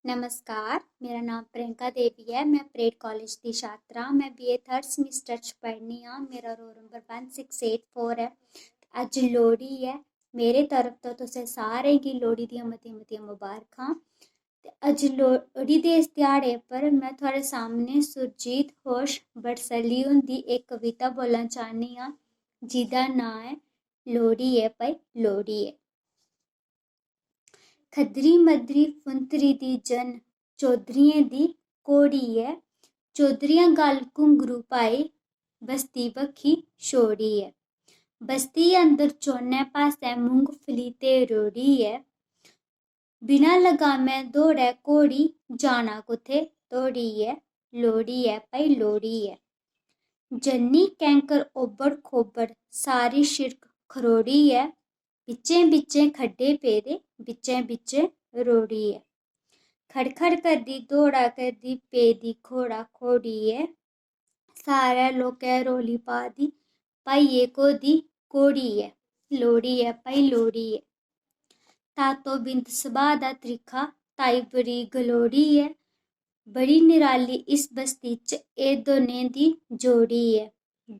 नमस्कार, मेरा नाम प्रियंका देवी है। मैं परेड कॉलेज की छात्रा। मैं BA थर्ड सेमेस्टर च पढ़नी हाँ। मेरा रोल नंबर 1684 है। अज लोहड़ी है। मेरे तरफ तो तुसें सारें गी लोहड़ी दियां मतियां मतियां मुबारखां। ते अज लोहड़ी दे इस ध्याड़े पर मैं थुआढ़े सामने सुरजीत घोष बड़सली हुंदी एक कविता बोलना चाह्नी आं, जेह्दा नांऽ ऐ लोहड़ी ऐ भाई लोहड़ी ऐ। खद्धरी मद्धरी फुंतरी दी जन चौधरियें दी घोड़ी ऐ। चौधरियां गल घुंघरू पाई बस्ती बक्खी छोड़ी ऐ। बस्ती अंदर चौनें पास्सै मुंगफली ते रेह्ड़ी ऐ। बिना लगामै दौड़ै घोड़ी जाना कुत्थै धोड़ी ऐ। लोहड़ी ऐ भाई लोहड़ी ऐ। जन्नी कैंकर ओबड़ खोबड़ सारी शिड़क खरोड़ी ऐ। बिच्चें बिच्चें खड्डे पेदे बिच्चें बिच्चें रोड़ी ऐ। खड़खड़ करदी दौड़ा करदी पेदी घोड़ा घोड़ी ऐ। सारै लोकै रौली पा दी भाइये कोह्दी घोड़ी ऐ। लोहड़ी ऐ भाई लोहड़ी ऐ। तातो बिंद सभाऽ दा त्रिक्खा ताई बड़ी गलोड़ी ऐ। बड़ी निराली इस बस्ती च एह् दोनें दी जोड़ी ऐ।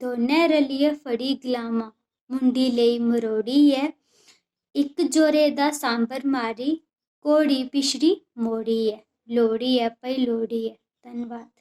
दोनै रलियै फड़ी गलामां मुंडी लेई मरोड़ी ऐ। इक जोरे दा सांबर मारी घोड़ी पिछड़ी मोड़ी ऐ। लोहड़ी ऐ भाई लोहड़ी ऐ। धन्नवाद।